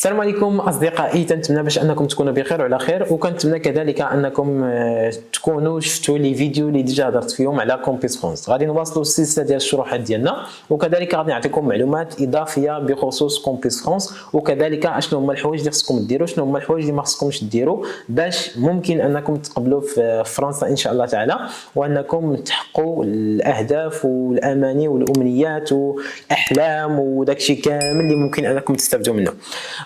السلام عليكم اصدقائي، تنتمنى باش انكم تكونوا بخير وعلى خير، وكنتمنى كذلك انكم تكونوا شفتوا لي فيديو اللي ديجا هضرت فيهم على كومبيس فرونس. غادي نواصلوا السلسله ديال الشروحات ديالنا، وكذلك غادي نعطيكم معلومات اضافيه بخصوص كومبيس فرونس، وكذلك اشنو هما الحوايج اللي خصكم ديروا، شنو هما الحوايج اللي ما خصكمش ديروا باش ممكن انكم تقبلوا في فرنسا ان شاء الله تعالى، وانكم تحققوا الاهداف والاماني والامنيات والاحلام وداكشي كامل اللي ممكن انكم تستافدوا منه.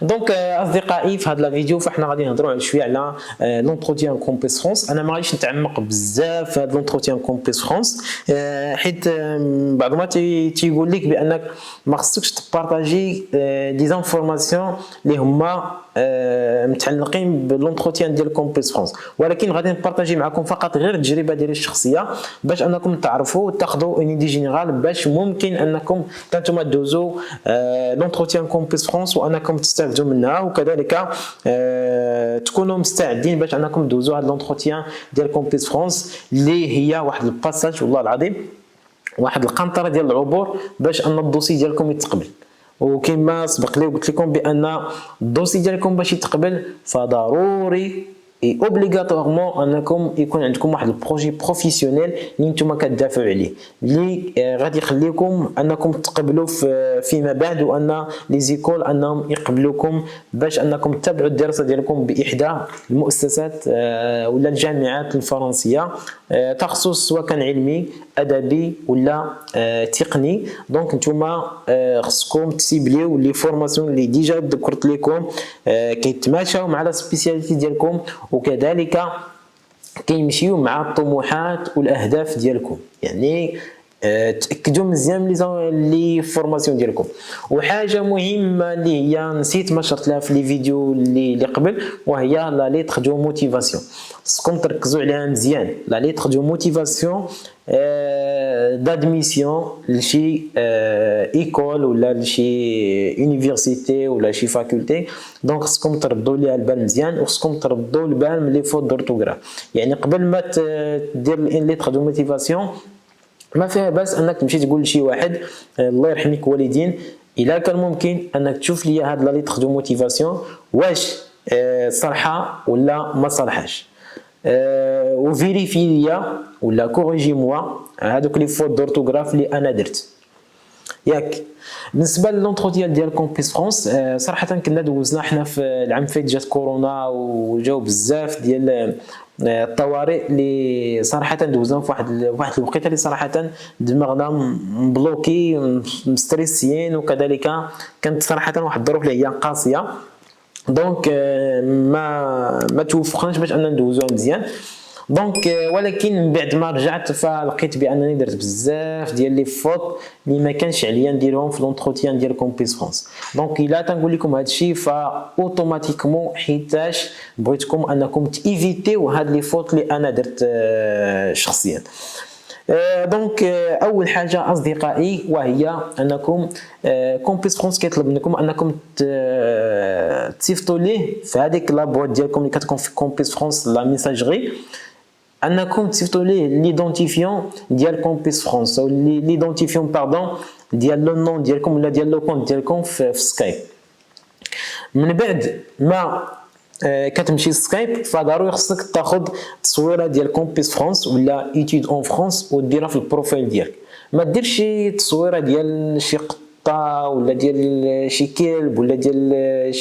دونك اصدقائي، في هذا الفيديو فاحنا غادي نهضروا شويه على لونتروتيان كومبيس فرونس. انا ما غاديش نتعمق بزاف في هذا لونتروتيان كومبيس فرونس، حيت بعض ما تيقول لك بانك ما خصكش تبارطاجي دي زانفورماسيون اللي هما متعلقين باللونتروتيان ديال كومبيس فرونس، ولكن غادي نبارطاجي معكم فقط غير التجربه ديالي الشخصيه باش انكم تعرفوا وتاخذوا اون ايدي جينيرال باش ممكن انكم نتوما دوزوا لونتروتيان كومبيس فرونس وانكم تستافدوا منها، وكذلك تكونوا مستعدين باش انكم دوزوا هذا لونتروتيان ديال كومبيس فرونس اللي هي واحد الباساج والله العظيم، واحد القنطره ديال العبور باش ان الدوسي ديالكم يتقبل. وكما سبق لي وقلت لكم بان الدوسي ديالكم باش يتقبل فضروري اي اوبليغاتوارمون انكم يكون عندكم واحد البروجي بروفيسيونيل اللي نتوما كتدافعوا عليه، اللي غادي يخليكم انكم تقبلوا فيما بعد، وان لي زيكول انهم يقبلوكم باش انكم تتابعوا الدراسه ديالكم باحدى المؤسسات ولا الجامعات الفرنسيه، تخصص سواء كان علمي ادبي ولا تقني. دونك نتوما خصكم تسيبليو لي فورماسيون اللي ديجا ذكرت لكم كيتماشاو مع لا سبيسياليتي ديالكم، وكذلك كيمشيو مع الطموحات والاهداف ديالكم. يعني تاكدوا مزيان من لي فورماسيون ديالكم. وحاجه مهمه اللي هي نسيت ما شرت لها في لي فيديو اللي قبل، وهي لا ليتر دو موتيفاسيون. خصكم تركزوا عليها مزيان. لا ليتر دو موتيفاسيون دادميسيون لشي ايكول ولا لشي يونيفرسيتي ولا شي فاكولتي. دونك خصكم تردوا ليها البال مزيان، وخصكم تردوا البال من لي فوت دورتوغراف. يعني قبل ما دير ليتر دو موتيفاسيون ما فيها باس انك تمشي تقول لشي واحد الله يرحمك والدين الا كان ممكن انك تشوف لي هاد لا ليتر دو موتيفاسيون واش صالحه ولا ما صالحاش، وفيريفي ليا ولا كوريجي موا هادوك لي فوت دورتوغراف اللي انا درت ياك. بالنسبه للونتروتيان ديال كومبيس فرونس، صراحه كنا دوزنا حنا في العام فايت جات كورونا وجاو بزاف ديال الطوارئ اللي صراحه دوزنا في واحد الوقيته اللي صراحه دماغنا مبلوكي مستريسيين، وكذلك كانت صراحه واحد الظروف اللي هي قاسيه. دونك ما توفقناش باش اننا ندوزوها مزيان. دونك ولكن من بعد ما رجعت فلقيت بانني درت بزاف ديال لي فوت اللي ما كانش عليا نديرهم في لونتروتيان ديال كومبيس فرونس. دونك الا تنقول لكم هذا الشيء فاوتوماتيكمون حيتاش بغيتكم انكم تيفيتيو هاد لي فوت اللي انا درت شخصيا. دونك اول حاجه اصدقائي وهي انكم كومبيس فرونس كيطلب منكم انكم تصيفطوا ليه في هذيك لابوات ديالكم اللي كتكون في كومبيس فرونس لا ميساجري، انكم تصيفطوا ليه ليدونتيفيون ديال كومبيس فرونس او ليدونتيفيون باردون ديال لو نون ديالكم ولا ديال لو كونت ديالكم في سكايب. من بعد ما كتمشي سكايب فضروري خصك تاخذ تصويره ديال كومبيس فرونس ولا ايتود اون فرونس وديرها في البروفايل ديالك. ما ديرش شي تصويره ديال شي قطه ولا ديال شي كلب ولا ديال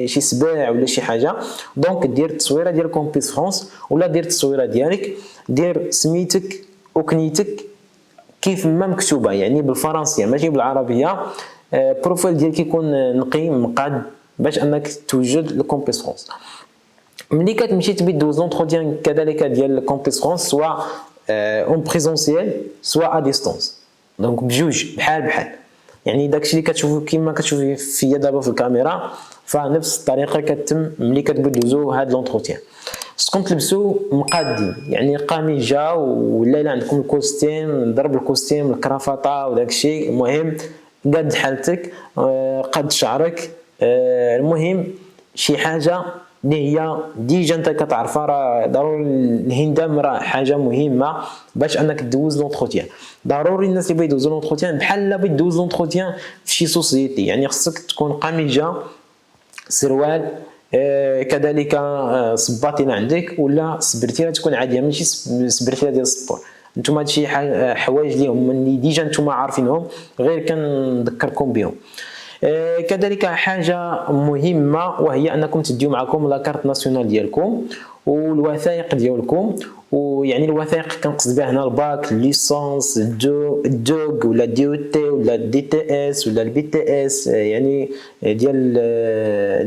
شي سباع ولا شي حاجه. دونك دير التصويره ديال كومبيس فرونس ولا دير التصويره ديالك، دير سميتك وكنيتك كيف ما مكتوبه، يعني بالفرنسيه ماشي بالعربيه. البروفايل ديالك يكون نقي مقاد باش انك توجد لكومبيس فرونس. ملي كتمشي تبي دوز لونتروتيان كذلك ديال كومبيس فرونس سواء اون بريزونسيال سواء ا ديستونس، دونك بجوج بحال يعني داكشي اللي كتشوفو كيما كتشوفي فيا دابا في الكاميرا فنفس الطريقه كتم ملي كتبغي دوزو هاد لونتروتيان. خصكم تلبسوا مقادين، يعني قميجه ولا الا عندكم الكوستيم ضرب الكوستيم الكرافطه وداكشي، المهم قد حالتك قد شعرك، المهم شي حاجه اللي هي ديجا انت كتعرفها. راه ضروري الهندام راه حاجه مهمه باش انك دوز لونتروتيان. ضروري الناس اللي بغيو يدوزو لونتروتيان بحال لا بغيت دوز لونتروتيان في شي سوسيتي، يعني خصك تكون قميجه سروال، كذلك صباطينه عندك ولا سبرتيله تكون عاديه ماشي سبرتيله ديال السبور. نتوما هادشي حوايج اللي هما اللي ديجا نتوما عارفينهم، غير كنذكركم بهم. كذلك حاجه مهمه وهي انكم تديو معكم لاكارت ناسيونال ديالكم والوثائق ديالكم. ويعني الوثائق كنقصد بها هنا الباك، ليسونس، الدوغ ولا دي او تي ولا دي تي اس ولا البي تي اس، يعني ديال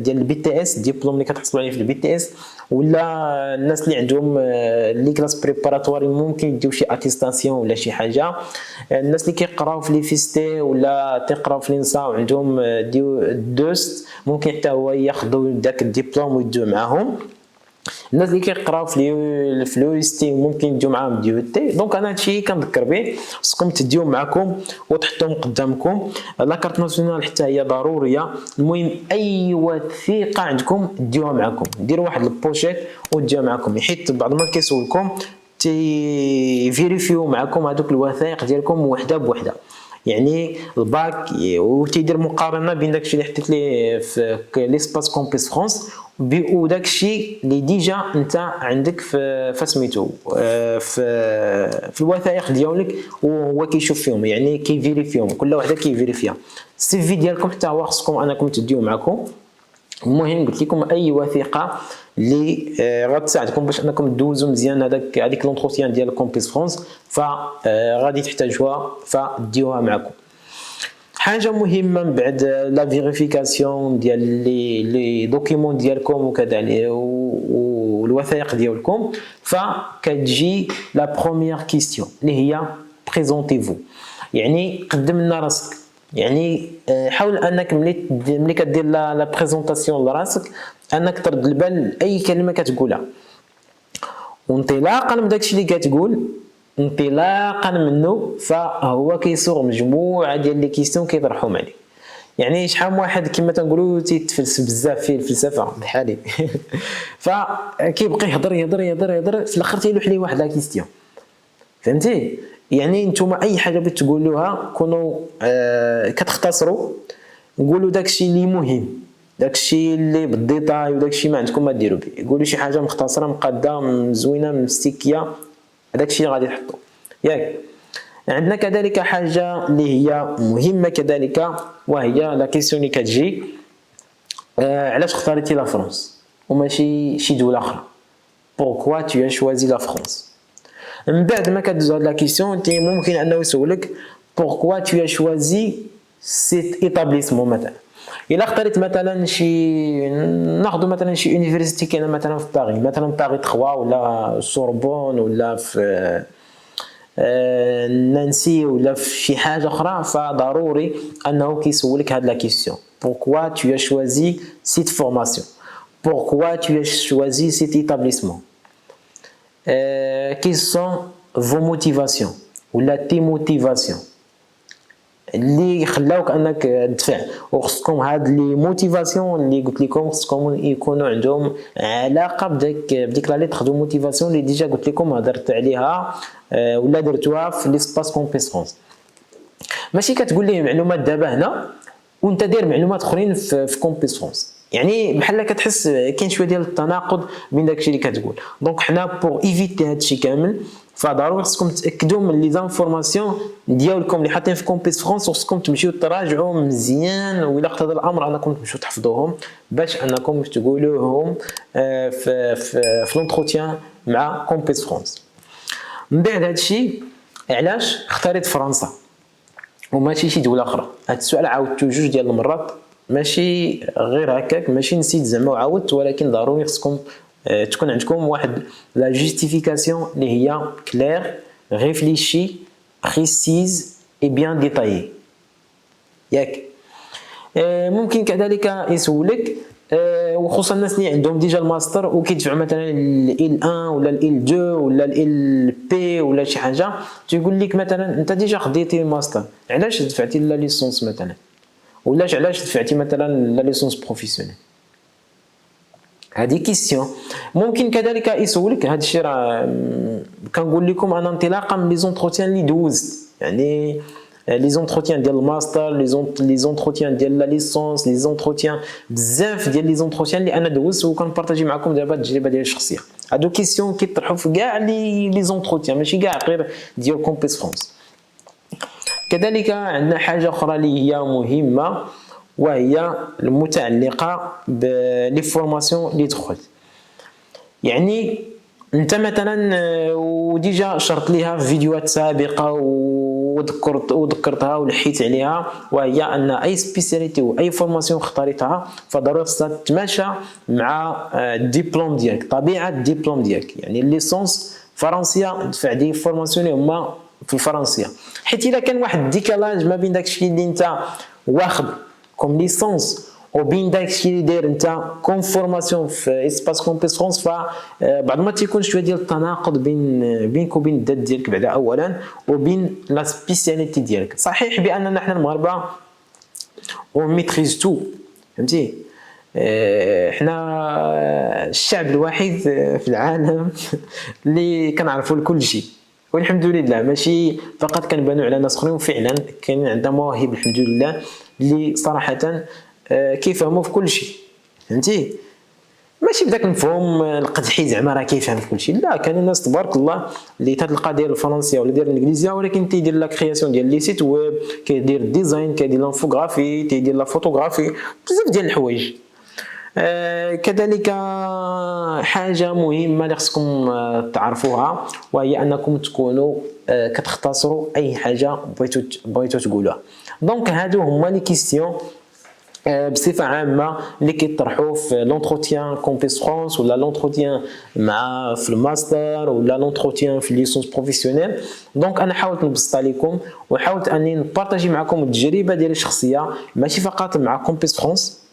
البي تي اس، الدبلوم اللي كتحصلوا عليه في البي تي اس، ولا الناس اللي عندهم لي كلاس بريباراتواري ممكن يديو شي اتيستاسيون ولا شي حاجه. الناس اللي كيقراو في لي فيستي ولا تيقراو في لينسا وعندهم ديو دوست ممكن حتى هو ياخذوا داك الدبلوم ويديو معاهم. الناس اللي كيقراو في اليونيفرسيتي ممكن يديو معاهم دي او تي. دونك انا هادشي كنذكر به، خصكم تديو معكم وتحطوهم قدامكم. لاكارت ناسيونال حتى هي ضروريه. المهم اي وثيقه عندكم ديوها معكم، ديروا واحد البوشيت وديوها معكم، حيت بعض المرات كيسولكم فيريفيو معكم هذوك الوثائق ديالكم وحده بوحده. يعني الباك وتيدير مقارنه بين داكشي اللي حطيت ليه في ليسباس كومبيس فرونس وداكشي اللي ديجا انت عندك في فسميتو في الوثائق ديالك، وهو كيشوف فيهم، يعني كيفيريفيهم، كل وحده كيفيريفيها. السي في ديالكم حتى هو خصكم انكم تديوه معكم. المهم قلت لكم اي وثيقه اللي غتساعدكم باش انكم دوزوا مزيان هذيك لونتروتيان ديال كومبيس فرونس فغادي تحتاجوها، فديوها معكم. حاجه مهمه من بعد لا فيريفيكاسيون ديال لي دوكيمون ديالكم وكذا والوثائق ديالكم، فكتجي لا بروميير كيستيون اللي هي بريزونتيفو، يعني قدم لنا راسك. يعني حاول انك ملي كدير لا بريزونطاسيون لراسك انك ترد البال اي كلمه كتقولها، وانطلاقا من داكشي اللي كتقول انطلاقا منه فهو كيصوغ مجموعه ديال لي كيستيون كيطرحهم عليه. يعني شحال من واحد كما تنقولوا تيتفلسف بزاف في الفلسفه بحالي فكيبقى يهضر يهضر يهضر يهضر، في الاخر تيلوح ليه واحد لا كيستيون. فهمتي؟ يعني نتوما اي حاجه بغيتو تقولوها كونوا كتختصروا، قولوا داكشي اللي مهم، داكشي اللي بالديتاي، وداكشي ما عندكم ما ديروا به. قولوا شي حاجه مختصره مقاده مزوينه مستيكيه، هذاكشي اللي غادي تحطوا ياك. عندنا كذلك حاجه اللي هي مهمه كذلك، وهي لا كيسيون اللي كتجي علاش اختاريتي لا فرنسا وماشي شي دوله اخرى؟ بوركوا tu as choisi la France. من بعد ما كدوز هاد لا كيسيون ممكن انه يسولك بوركوا tu as choisi cet établissement. مثلا الا اختاريت مثلا شي، ناخذ مثلا شي يونيفرسيتي كاينه مثلا في باريس، مثلا باريس 3 ولا سوربون ولا في نانسي ولا في شي حاجه اخرى، فضروري انه كيسولك هاد لا كيسيون pourquoi tu as choisi cette formation, pourquoi tu as choisi cet établissement, quelles sont vos motivations ولا tes motivations اللي خلاوك انك تدفع. وخصكم هاد لي موتيفاسيون اللي قلت لكم خصكم يكونوا عندهم علاقه بديك لا ليتر دو موتيفاسيون اللي ديجا قلت لكم هضرت عليها ولا درتوها في ليسباس كومبيس فرونس. ماشي كتقول ليه معلومات دابا هنا وانت داير معلومات اخرين في كومبيس فرونس، يعني بحال كتحس كاين شويه ديال التناقض بين داكشي اللي كتقول. دونك حنا بور ايفيتي هادشي كامل فضروري خصكم تاكدوا من لي زانفورماسيون ديالكم اللي حاطين في كومبيس فرونس، وخصكم تمشيو تراجعوا مزيان، وإلا اقتضى الامر انكم تمشيو تحفظوهم باش انكم تقولوهم في لونتروتيان مع كومبيس فرونس. من بعد هادشي علاش اختاريت فرنسا وماشي شي دوله اخرى؟ هاد السؤال عاودته جوج ديال المرات، ماشي غير هكاك، ماشي نسيت زعما وعاودت، ولكن ضروري خصكم تكون عندكم واحد لا جوستيفيكاسيون اللي هي كلير ريفليشي بريسيز اي بيان ديتايي ياك. ممكن كذلك يسولك وخصوصا الناس اللي عندهم ديجا الماستر وكيدفعوا مثلا ال 1 ولا ال 2 ولا ال بي ولا شي حاجه، تيقول لك مثلا انت ديجا خديتي الماستر، علاش دفعتي لا ليسونس مثلا، ولا علاش دفعتي مثلا لا ليسونس بروفيسيونيل؟ هذه كيسيون. ممكن كذلك يسولك، هذا الشيء راه كنقول لكم انا انطلاقا من لي زونتروتيان اللي دوزت، يعني لي زونتروتيان ديال الماستر، لي زونتروتيان ديال لا ليسونس، لي زونتروتيان بزاف ديال لي زونتروتيان اللي انا دوزت وكنبارطاجي معكم دابا التجربه ديالي الشخصيه. هادو كيسيون كيطرحوا في كاع لي زونتروتيان ماشي كاع غير ديال كومبيس فرونس. كذلك عندنا حاجه اخرى اللي هي مهمه وهي المتعلقه بلي فورماسيون اللي دخلت. يعني انت مثلا وديجا شرط ليها في فيديوهات سابقه وذكرتها ولحيت عليها، وهي ان اي سبيسياليتي واي فورماسيون اختاريتها فضروري خصها تتماشى مع الدبلوم ديالك، طبيعه الدبلوم ديالك. يعني الليسونس فرنسيه دفع دي فورماسيون اللي هما في الفرنسيه، حيت الا كان واحد الديكالاج ما بين داكشي اللي انت واخد كوم ليسونس وبين داكشي اللي داير انت كوم فورماسيون في اسباس كومبيس فرونس، فبعض ما تيكون شويه ديال التناقض بينك وبين الذات ديالك بعدا اولا وبين لا سبيسياليتي ديالك. صحيح باننا حنا المغاربه اون ميتريز تو، فهمتي، حنا الشعب الوحيد في العالم اللي كنعرفوا لكل شيء، والحمد لله ماشي فقط كنبانوا على ناس اخرين، وفعلا كاين عندنا مواهب الحمد لله اللي صراحه كيفهموا في كل شيء، فهمتي، ماشي بداك المفهوم القدحي زعما راه كيفهم في كل شيء، لا، كاين الناس تبارك الله اللي تلقى داير الفرنسيه ولا داير الانجليزيه ولكن تيدير لا كرياسيون ديال لي سيت ويب، كيدير الديزاين، كيدير لانفوغرافي، تيدير لا فوتوغرافي، بزاف ديال الحوايج. كذلك حاجه مهمه اللي خصكم تعرفوها وهي انكم تكونوا كتختصروا اي حاجه بغيتو تقولوها. دونك هادو هما لي كيستيون بصفه عامه اللي كيطرحوا في لونتروتيان كومبيس فرونس ولا لونتروتيان مع في الماستر ولا لونتروتيان في ليسونس بروفيسيونيل. دونك انا حاولت نبسط عليكم وحاولت اني نبارطاجي معكم التجربه ديالي الشخصيه، ماشي فقط مع كومبيس فرونس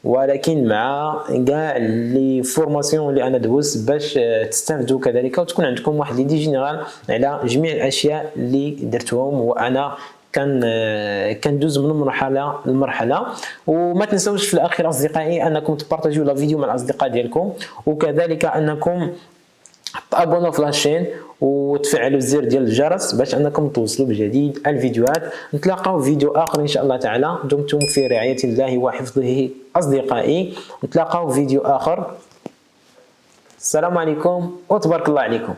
ولكن مع كاع لي فورماسيون اللي انا دوزت، باش تستافدوا كذلك وتكون عندكم واحد ليدي جينيرال على جميع الاشياء اللي درتهم وانا كندوز من مرحله لمرحله. وما تنسوش في الاخير اصدقائي انكم تبارطاجيو لا فيديو مع الاصدقاء ديالكم، وكذلك انكم تابونوا في لاشين وتفعلوا الزر ديال الجرس باش انكم توصلوا بجديد الفيديوهات. نتلاقاو في فيديو اخر ان شاء الله تعالى. دمتم في رعايه الله وحفظه اصدقائي، نتلاقاو في فيديو اخر. السلام عليكم وتبارك الله عليكم.